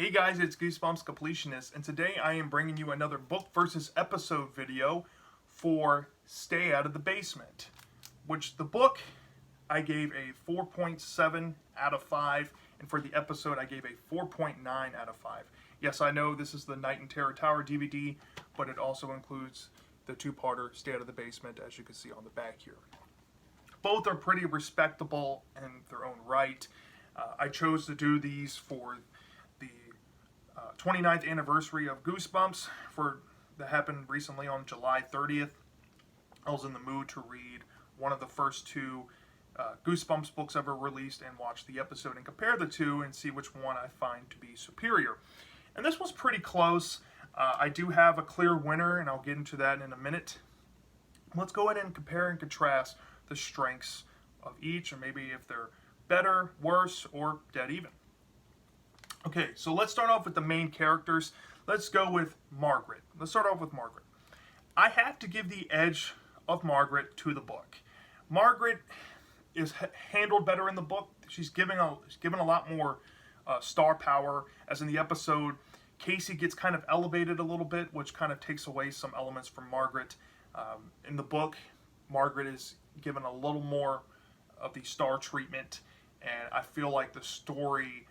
Hey guys, it's Goosebumps Completionist, and today I am bringing you another book versus episode video for Stay Out of the Basement, which the book I gave a 4.7 out of 5, and for the episode I gave a 4.9 out of 5. Yes, I know this is the Night in Terror Tower DVD, but it also includes the two-parter Stay Out of the Basement, as you can see on the back here. Both are pretty respectable in their own right. I chose to do these for the 29th anniversary of Goosebumps that happened recently on July 30th. I was in the mood to read one of the first two Goosebumps books ever released and watch the episode and compare the two and see which one I find to be superior. And this was pretty close. I do have a clear winner, and I'll get into that in a minute. Let's go ahead and compare and contrast the strengths of each, or maybe if they're better, worse, or dead even. Okay, so let's start off with the main characters. Let's go with Margaret. Let's start off with Margaret. I have to give the edge of Margaret to the book. Margaret is handled better in the book. She's given a lot more star power, as in the episode, Casey gets kind of elevated a little bit, which kind of takes away some elements from Margaret. In the book, Margaret is given a little more of the star treatment, and I feel like the story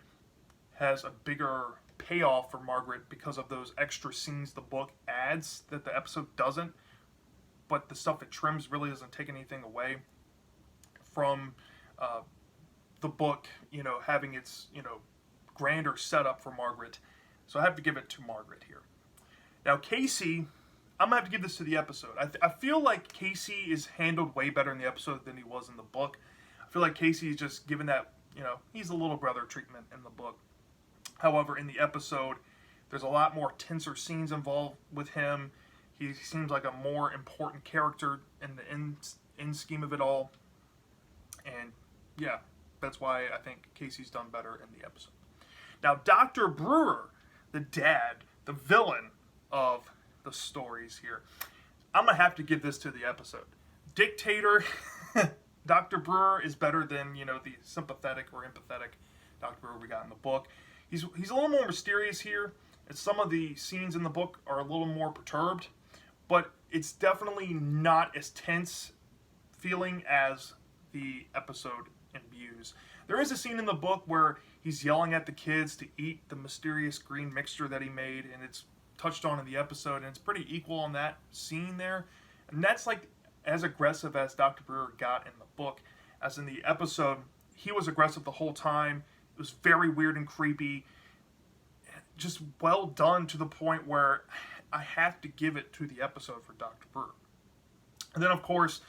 has a bigger payoff for Margaret because of those extra scenes the book adds that the episode doesn't, but the stuff it trims really doesn't take anything away from the book, having its, grander setup for Margaret. So I have to give it to Margaret here. Now Casey, I'm going to have to give this to the episode. I feel like Casey is handled way better in the episode than he was in the book. I feel like Casey is just given that, he's a little brother treatment in the book. However, in the episode, there's a lot more tenser scenes involved with him. He seems like a more important character in the end scheme of it all. And yeah, that's why I think Casey's done better in the episode. Now, Dr. Brewer, the dad, the villain of the stories here, I'm going to have to give this to the episode. Dictator, Dr. Brewer is better than, the sympathetic or empathetic Dr. Brewer we got in the book. He's a little more mysterious here, and some of the scenes in the book are a little more perturbed, but it's definitely not as tense feeling as the episode imbues. There is a scene in the book where he's yelling at the kids to eat the mysterious green mixture that he made, and it's touched on in the episode, and it's pretty equal on that scene there. And that's like as aggressive as Dr. Brewer got in the book. As in the episode, he was aggressive the whole time. It was very weird and creepy. Just well done to the point where I have to give it to the episode for Dr. Brewer. And then, of course,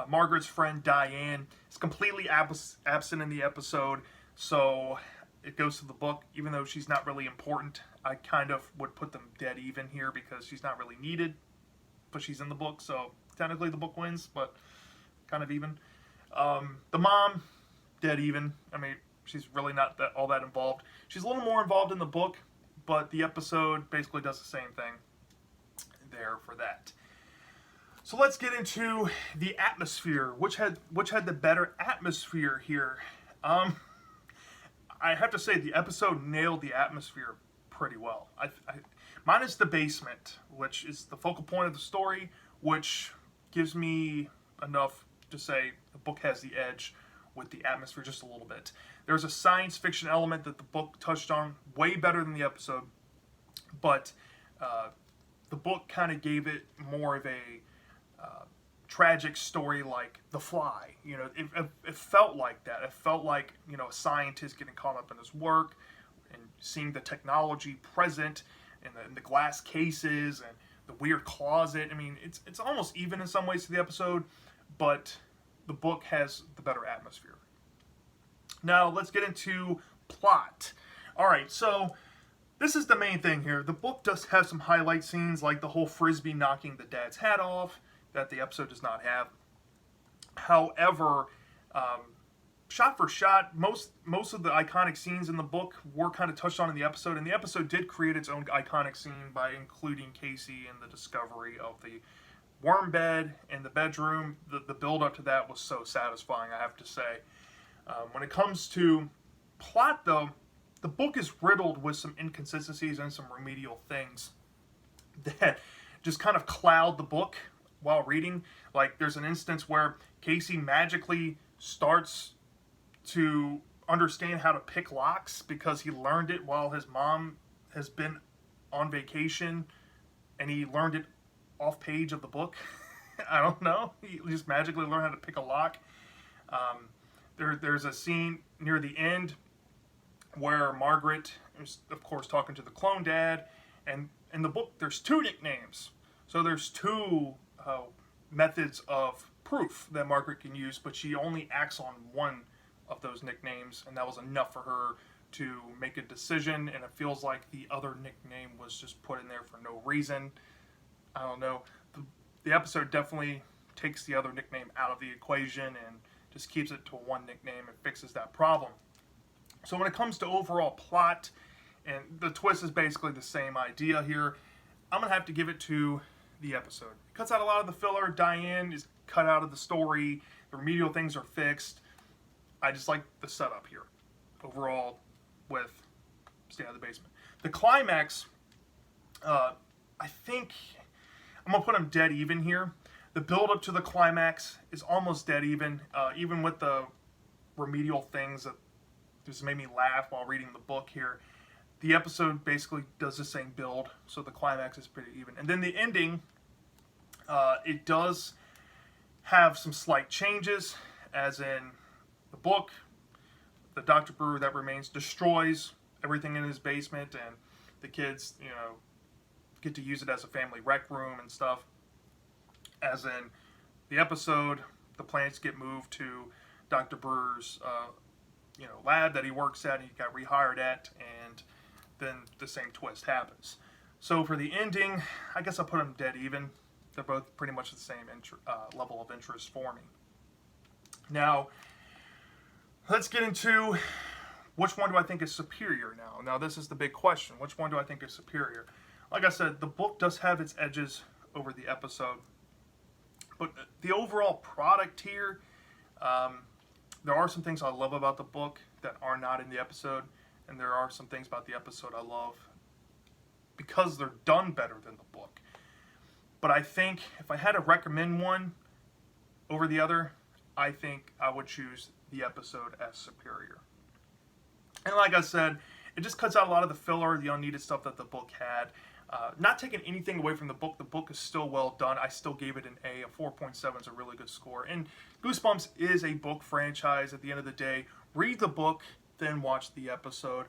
Margaret's friend Diane is completely absent in the episode, so it goes to the book. Even though she's not really important, I kind of would put them dead even here because she's not really needed, but she's in the book, so technically the book wins, but kind of even. The mom, dead even. I mean, she's really not all that involved. She's a little more involved in the book, but the episode basically does the same thing there for that. So let's get into the atmosphere. Which had the better atmosphere here? I have to say the episode nailed the atmosphere pretty well. Minus the basement, which is the focal point of the story, which gives me enough to say the book has the edge with the atmosphere just a little bit. There's a science fiction element that the book touched on way better than the episode, but the book kind of gave it more of a tragic story like The Fly. It felt like that. It felt like, a scientist getting caught up in his work and seeing the technology present in the glass cases and the weird closet. I mean, it's almost even in some ways to the episode, but the book has the better atmosphere. Now, let's get into plot. Alright, so this is the main thing here. The book does have some highlight scenes, like the whole Frisbee knocking the dad's hat off, that the episode does not have. However, shot for shot, most of the iconic scenes in the book were kind of touched on in the episode, and the episode did create its own iconic scene by including Casey in the discovery of the worm bed in the bedroom. The build up to that was so satisfying, I have to say. When it comes to plot, though, the book is riddled with some inconsistencies and some remedial things that just kind of cloud the book while reading. Like, there's an instance where Casey magically starts to understand how to pick locks because he learned it while his mom has been on vacation, and he learned it off page of the book. I don't know. He just magically learned how to pick a lock. There's a scene near the end where Margaret is, of course, talking to the clone dad, and in the book there's two nicknames. So there's two methods of proof that Margaret can use, but she only acts on one of those nicknames, and that was enough for her to make a decision, and it feels like the other nickname was just put in there for no reason. I don't know. The episode definitely takes the other nickname out of the equation and just keeps it to one nickname and fixes that problem. So when it comes to overall plot, and the twist is basically the same idea here, I'm going to have to give it to the episode. It cuts out a lot of the filler. Diane is cut out of the story. The remedial things are fixed. I just like the setup here overall with Stay Out of the Basement. The climax, I think I'm going to put them dead even here. The build up to the climax is almost dead even with the remedial things that just made me laugh while reading the book here. The episode basically does the same build, so the climax is pretty even. And then the ending, it does have some slight changes, as in the book, the Dr. Brewer that remains destroys everything in his basement, and the kids, get to use it as a family rec room and stuff. As in the episode, the plants get moved to Dr. Brewer's lab that he works at and he got rehired at, and then the same twist happens. So for the ending, I guess I'll put them dead even. They're both pretty much the same level of interest for me. Now, let's get into which one do I think is superior now. Now, this is the big question. Which one do I think is superior? Like I said, the book does have its edges over the episode. But the overall product here, there are some things I love about the book that are not in the episode. And there are some things about the episode I love because they're done better than the book. But I think if I had to recommend one over the other, I think I would choose the episode as superior. And like I said, it just cuts out a lot of the filler, the unneeded stuff that the book had. Not taking anything away from the book is still well done. I still gave it an A. A 4.7 is a really good score. And Goosebumps is a book franchise at the end of the day. Read the book, then watch the episode.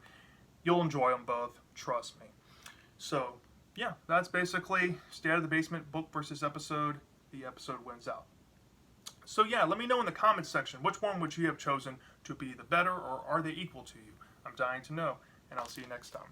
You'll enjoy them both, trust me. So, yeah, that's basically Stay Out of the Basement, book versus episode. The episode wins out. So yeah, let me know in the comments section, which one would you have chosen to be the better, or are they equal to you? I'm dying to know, and I'll see you next time.